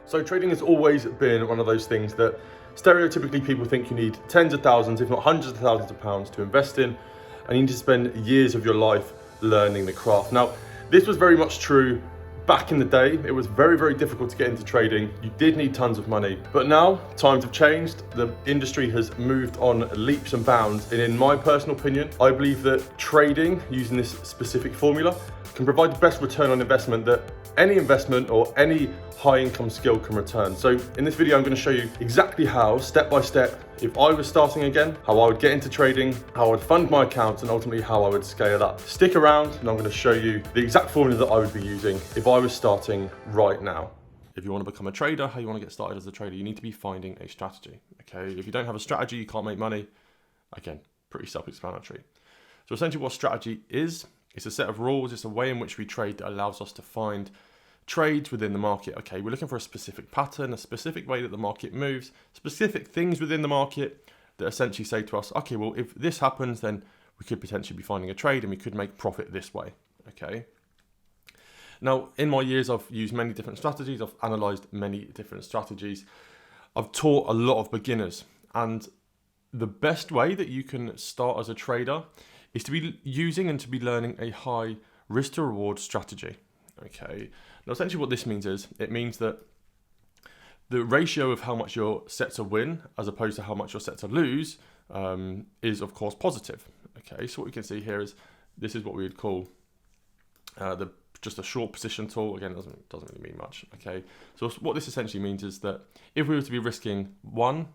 So trading has always been one of those things that stereotypically people think you need tens of thousands, if not hundreds of thousands of pounds to invest in, and you need to spend years of your life learning the craft. Now, this was very much true back in the day. It was very, very difficult to get into trading. You did need tons of money, but now times have changed. The industry has moved on leaps and bounds. And in my personal opinion, I believe that trading using this specific formula can provide the best return on investment that any investment or any high income skill can return. So in this video, I'm going to show you exactly how, step by step, if I was starting again, how I would get into trading, how I would fund my accounts, and ultimately how I would scale up. Stick around and I'm going to show you the exact formula that I would be using if I was starting right now. If you want to become a trader, how you want to get started as a trader, you need to be finding a strategy. Okay, if you don't have a strategy, you can't make money. Again, pretty self-explanatory. So essentially what strategy is, it's a set of rules, it's a way in which we trade that allows us to find trades within the market. Okay, we're looking for a specific pattern, a specific way that the market moves, specific things within the market that essentially say to us, okay, well, if this happens, then we could potentially be finding a trade and we could make profit this way. Okay. Now, in my years, I've used many different strategies. I've analyzed many different strategies. I've taught a lot of beginners, and the best way that you can start as a trader is to be using and to be learning a high risk to reward strategy. Okay. Now, essentially what this means is, it means that the ratio of how much you're set to win as opposed to how much you're set to lose is of course positive. Okay. So what we can see here is, this is what we would call just a short position tool. Again, it doesn't really mean much. Okay. So what this essentially means is that if we were to be risking 1,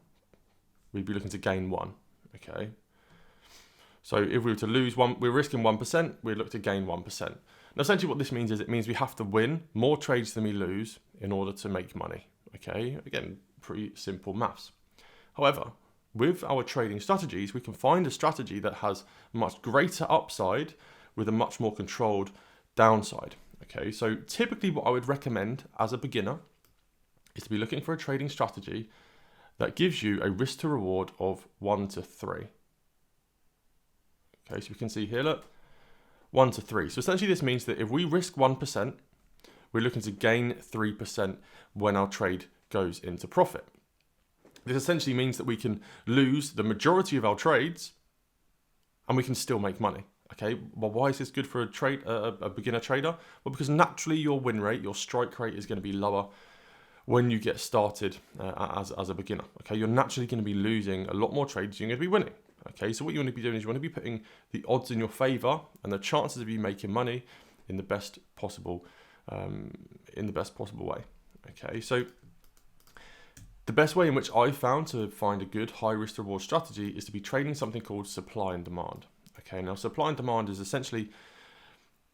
we'd be looking to gain 1. Okay. So if we were to lose 1, we're risking 1%, we'd look to gain 1%. Now, essentially what this means is, it means we have to win more trades than we lose in order to make money. Okay, again, pretty simple maths. However, with our trading strategies, we can find a strategy that has much greater upside with a much more controlled downside. Okay, so typically what I would recommend as a beginner is to be looking for a trading strategy that gives you a risk to reward of 1 to 3. Okay, so we can see here, look, 1 to 3. So essentially this means that if we risk 1%, we're looking to gain 3% when our trade goes into profit. This essentially means that we can lose the majority of our trades and we can still make money. Okay, well, why is this good for a beginner trader? Well, because naturally your win rate, your strike rate is going to be lower when you get started as a beginner. Okay, you're naturally going to be losing a lot more trades than you're going to be winning. Okay, so what you want to be doing is you want to be putting the odds in your favor and the chances of you making money in the best possible way. Okay, so the best way in which I found to find a good high risk to reward strategy is to be trading something called supply and demand. Okay, now supply and demand is essentially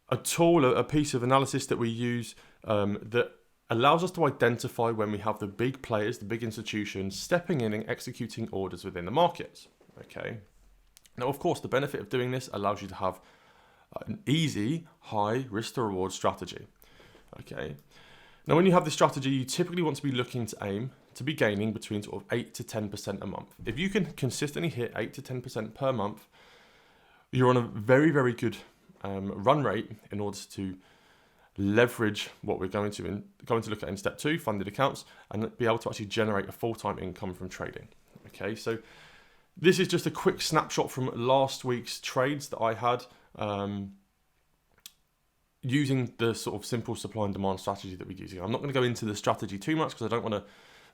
a tool, a piece of analysis that we use that allows us to identify when we have the big players, the big institutions stepping in and executing orders within the markets. Okay. Now, of course, the benefit of doing this allows you to have an easy, high risk to reward strategy. Okay. Now, when you have this strategy, you typically want to be looking to aim to be gaining between sort of 8 to 10% a month. If you can consistently hit 8 to 10% per month, you're on a very, very good run rate in order to leverage what we're going to look at in step 2, funded accounts, and be able to actually generate a full-time income from trading. Okay, so this is just a quick snapshot from last week's trades that I had using the sort of simple supply and demand strategy that we're using. I'm not going to go into the strategy too much because I don't want to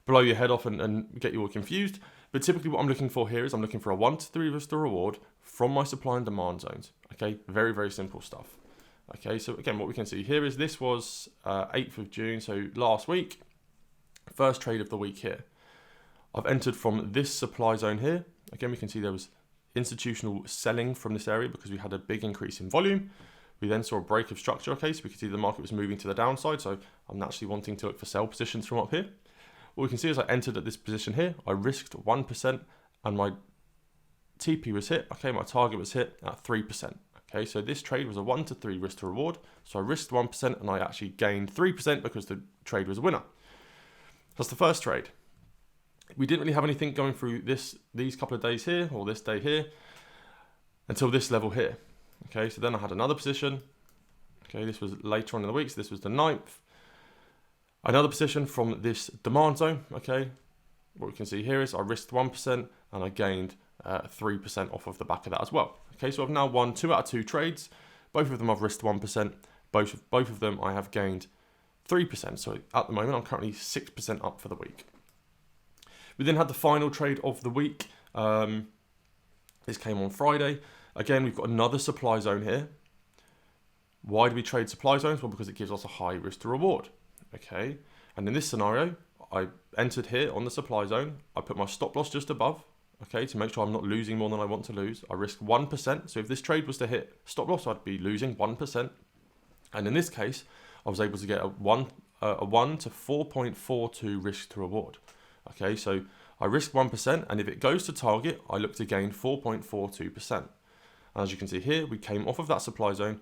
blow your head off and get you all confused. But typically what I'm looking for here is I'm looking for a 1 to 3 risk to reward from my supply and demand zones. Okay, very, very simple stuff. Okay, so again, what we can see here is this was 8th of June, so last week, first trade of the week here. I've entered from this supply zone here. Again, we can see there was institutional selling from this area because we had a big increase in volume. We then saw a break of structure. Okay, so we could see the market was moving to the downside. So I'm naturally wanting to look for sell positions from up here. What we can see is I entered at this position here. I risked 1% and my TP was hit. Okay, my target was hit at 3%. Okay, so this trade was a 1 to 3 risk to reward. So I risked 1% and I actually gained 3% because the trade was a winner. That's the first trade. We didn't really have anything going through these couple of days here, or this day here, until this level here. Okay, so then I had another position. Okay, this was later on in the week, so this was the 9th. Another position from this demand zone, okay, what we can see here is I risked 1% and I gained 3% off of the back of that as well. Okay, so I've now won 2 out of 2 trades. Both of them I've risked 1%. Both of them I have gained 3%. So at the moment I'm currently 6% up for the week. We then had the final trade of the week. This came on Friday. Again, we've got another supply zone here. Why do we trade supply zones? Well, because it gives us a high risk to reward. Okay, and in this scenario, I entered here on the supply zone. I put my stop loss just above, okay, to make sure I'm not losing more than I want to lose. I risked 1%. So if this trade was to hit stop loss, I'd be losing 1%. And in this case, I was able to get a 1 to 4.42 risk to reward. Okay, so I risk 1%, and if it goes to target, I look to gain 4.42%. As you can see here, we came off of that supply zone,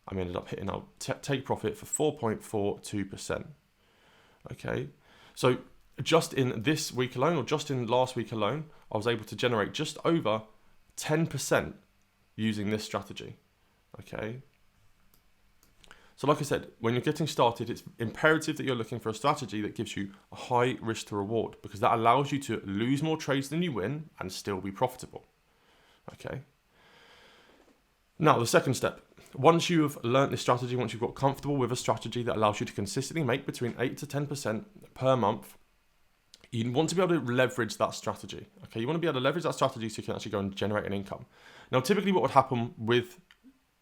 and we ended up hitting our take profit for 4.42%. Okay, so just in this week alone, or just in last week alone, I was able to generate just over 10% using this strategy. Okay. So like I said, when you're getting started, it's imperative that you're looking for a strategy that gives you a high risk to reward, because that allows you to lose more trades than you win and still be profitable. Okay. Now, the second step. Once you have learnt this strategy, once you've got comfortable with a strategy that allows you to consistently make between 8 to 10% per month, you want to be able to leverage that strategy. Okay, you want to be able to leverage that strategy so you can actually go and generate an income. Now, typically what would happen with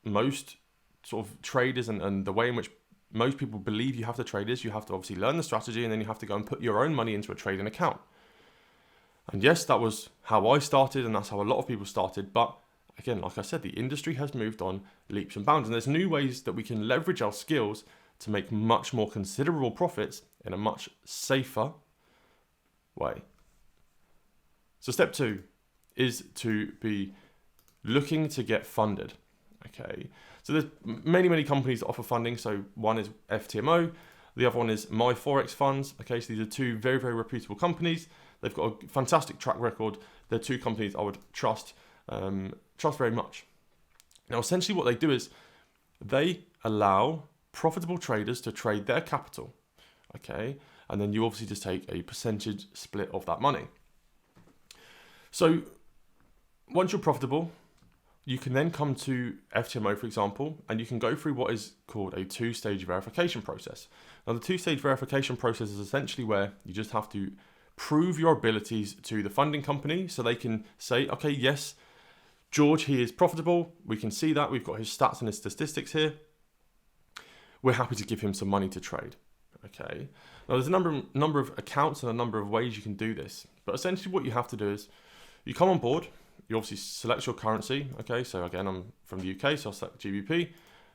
most sort of traders and the way in which most people believe you have to trade is you have to obviously learn the strategy, and then you have to go and put your own money into a trading account. And yes, that was how I started, and that's how a lot of people started. But again, like I said, the industry has moved on leaps and bounds, and there's new ways that we can leverage our skills to make much more considerable profits in a much safer way. So step 2 is to be looking to get funded. Okay, so there's many companies that offer funding. So one is FTMO, the other one is My Forex Funds. Okay, so these are 2 very reputable companies. They've got a fantastic track record. They're 2 companies I would trust very much. Now, essentially what they do is they allow profitable traders to trade their capital. Okay, and then you obviously just take a percentage split of that money. So once you're profitable, you can then come to FTMO, for example, and you can go through what is called a 2-stage verification process. Now, the 2-stage verification process is essentially where you just have to prove your abilities to the funding company so they can say, okay, yes, George, he is profitable. We can see that. We've got his stats and his statistics here. We're happy to give him some money to trade. Okay. Now, there's a number of accounts and a number of ways you can do this. But essentially what you have to do is you come on board. You obviously select your currency. Okay, so again, I'm from the UK, so I'll select GBP.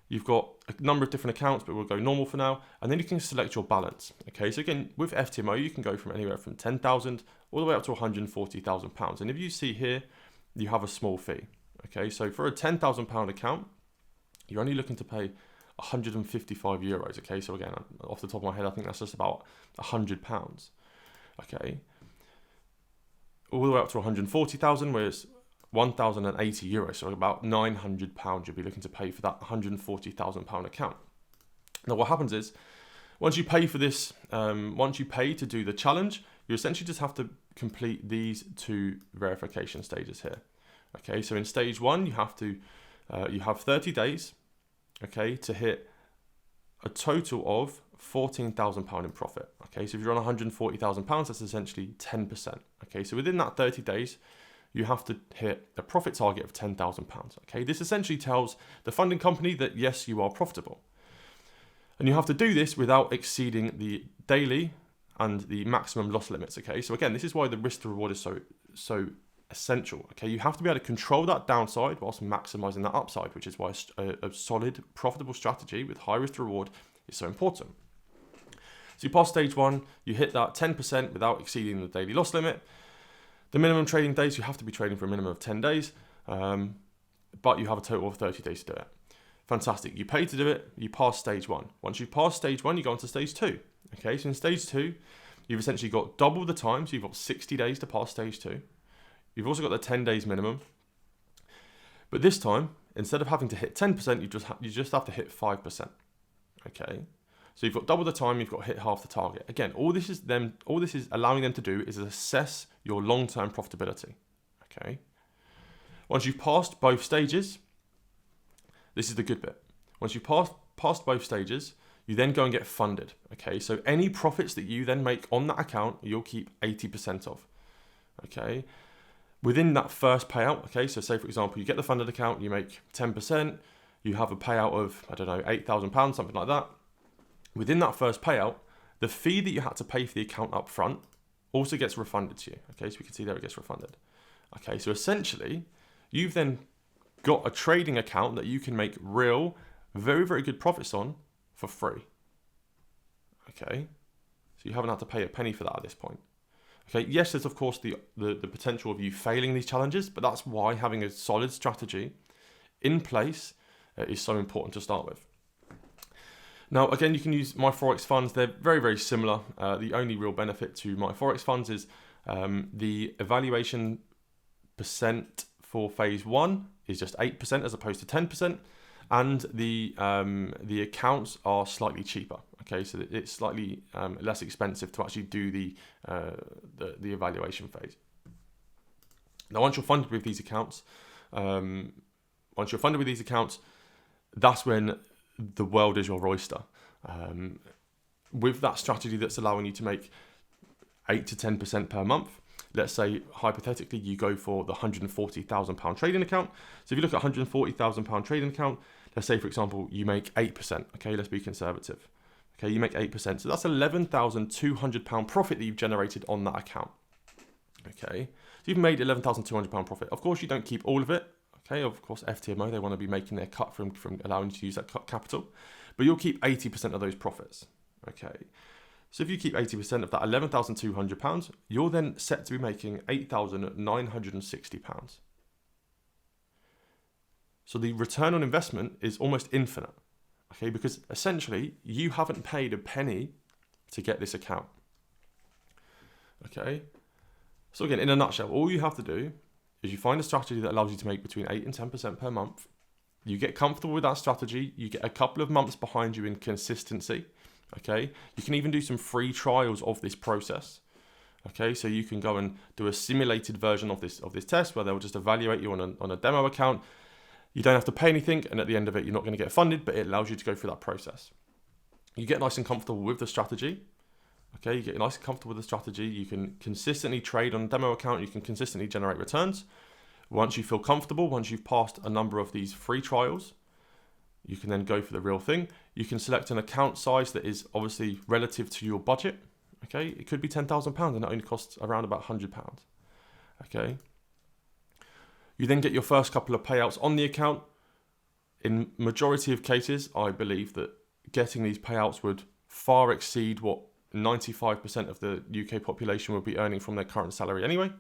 You've got a number of different accounts, but we'll go normal for now. And then you can select your balance. Okay, so again, with FTMO, you can go from anywhere from 10,000 all the way up to 140,000 pounds. And if you see here, you have a small fee. Okay, so for a 10,000 pound account, you're only looking to pay 155 euros. Okay, so again, off the top of my head, I think that's just about 100 pounds. Okay, all the way up to 140,000, whereas 1,080 euros, so about 900 pounds you'll be looking to pay for that 140,000 pound account. Now, what happens is, once you pay for this, once you pay to do the challenge, you essentially just have to complete these 2 verification stages here. Okay, so in stage 1, you have 30 days, okay, to hit a total of £14,000 in profit. Okay, so if you're on £140,000, that's essentially 10%. Okay, so within that 30 days, you have to hit a profit target of £10,000. Okay, this essentially tells the funding company that yes, you are profitable. And you have to do this without exceeding the daily and the maximum loss limits. Okay, so again, this is why the risk to reward is so essential. Okay, you have to be able to control that downside whilst maximizing that upside, which is why a solid, profitable strategy with high risk to reward is so important. So you pass stage 1, you hit that 10% without exceeding the daily loss limit. The minimum trading days, you have to be trading for a minimum of 10 days, but you have a total of 30 days to do it. Fantastic. You pay to do it, you pass stage 1. Once you pass stage 1, you go on to stage 2. Okay, so in stage 2, you've essentially got double the time, so you've got 60 days to pass stage 2. You've also got the 10 days minimum. But this time, instead of having to hit 10%, you just have to hit 5%. Okay, So you've got double the time, you've got to hit half the target. Again, all this is allowing them to do is assess your long-term profitability. Okay. Once you've passed both stages, this is the good bit. Once you've passed both stages, you then go and get funded. Okay. So any profits that you then make on that account, you'll keep 80% of. Okay. Within that first payout, okay, so say for example, you get the funded account, you make 10%, you have a payout of, I don't know, £8,000, something like that. Within that first payout, the fee that you had to pay for the account up front also gets refunded to you. Okay, so we can see there it gets refunded. Okay, so essentially, you've then got a trading account that you can make real, very, very good profits on for free. Okay, so you haven't had to pay a penny for that at this point. Okay, yes, there's of course the potential of you failing these challenges, but that's why having a solid strategy in place is so important to start with. Now, again, you can use My Forex funds. They're very, very similar. The only real benefit to My Forex funds is the evaluation percent for phase 1 is just 8% as opposed to 10%. And the accounts are slightly cheaper. Okay, so it's slightly less expensive to actually do the evaluation phase. Now, once you're funded with these accounts, that's when the world is your oyster. With that strategy that's allowing you to make 8 to 10% per month, let's say hypothetically you go for the £140,000 trading account. So if you look at £140,000 trading account, let's say for example you make 8%. Okay, let's be conservative. Okay, you make 8%, so that's £11,200 profit that you've generated on that account. Okay, so you've made £11,200 profit. Of course, you don't keep all of it. Okay, of course, FTMO, they want to be making their cut from allowing you to use that capital, but you'll keep 80% of those profits. Okay, so if you keep 80% of that £11,200, you're then set to be making £8,960. So the return on investment is almost infinite. Okay, because essentially you haven't paid a penny to get this account. Okay, so again, in a nutshell, all you have to do is you find a strategy that allows you to make between 8 and 10% per month. You get comfortable with that strategy. You get a couple of months behind you in consistency. Okay, you can even do some free trials of this process. Okay, so you can go and do a simulated version of this test where they'll just evaluate you on a demo account. You don't have to pay anything, and at the end of it, you're not going to get funded, but it allows you to go through that process. You get nice and comfortable with the strategy. Okay, you get nice and comfortable with the strategy. You can consistently trade on a demo account. You can consistently generate returns. Once you feel comfortable, once you've passed a number of these free trials, you can then go for the real thing. You can select an account size that is obviously relative to your budget. Okay, it could be £10,000 and it only costs around about £100. Okay. You then get your first couple of payouts on the account. In majority of cases, I believe that getting these payouts would far exceed what 95% of the UK population would be earning from their current salary anyway.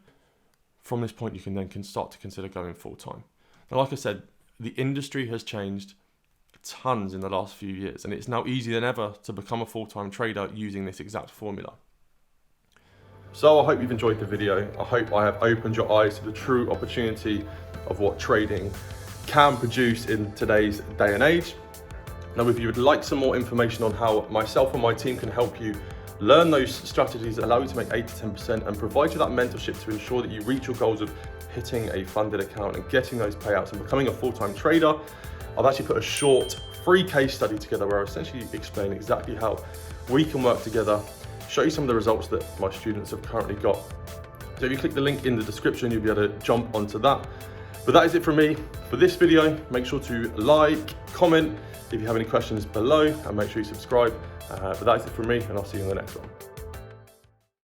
From this point, you can then start to consider going full-time. Now, like I said, the industry has changed tons in the last few years, and it's now easier than ever to become a full-time trader using this exact formula. So I hope you've enjoyed the video. I hope I have opened your eyes to the true opportunity of what trading can produce in today's day and age. Now, if you would like some more information on how myself and my team can help you learn those strategies that allow you to make 8 to 10% and provide you that mentorship to ensure that you reach your goals of hitting a funded account and getting those payouts and becoming a full-time trader, I've actually put a short free case study together where I essentially explain exactly how we can work together, show you some of the results that my students have currently got. So if you click the link in the description, you'll be able to jump onto that. But that is it from me for this video. Make sure to like, comment if you have any questions below, and make sure you subscribe. But that is it from me, and I'll see you in the next one.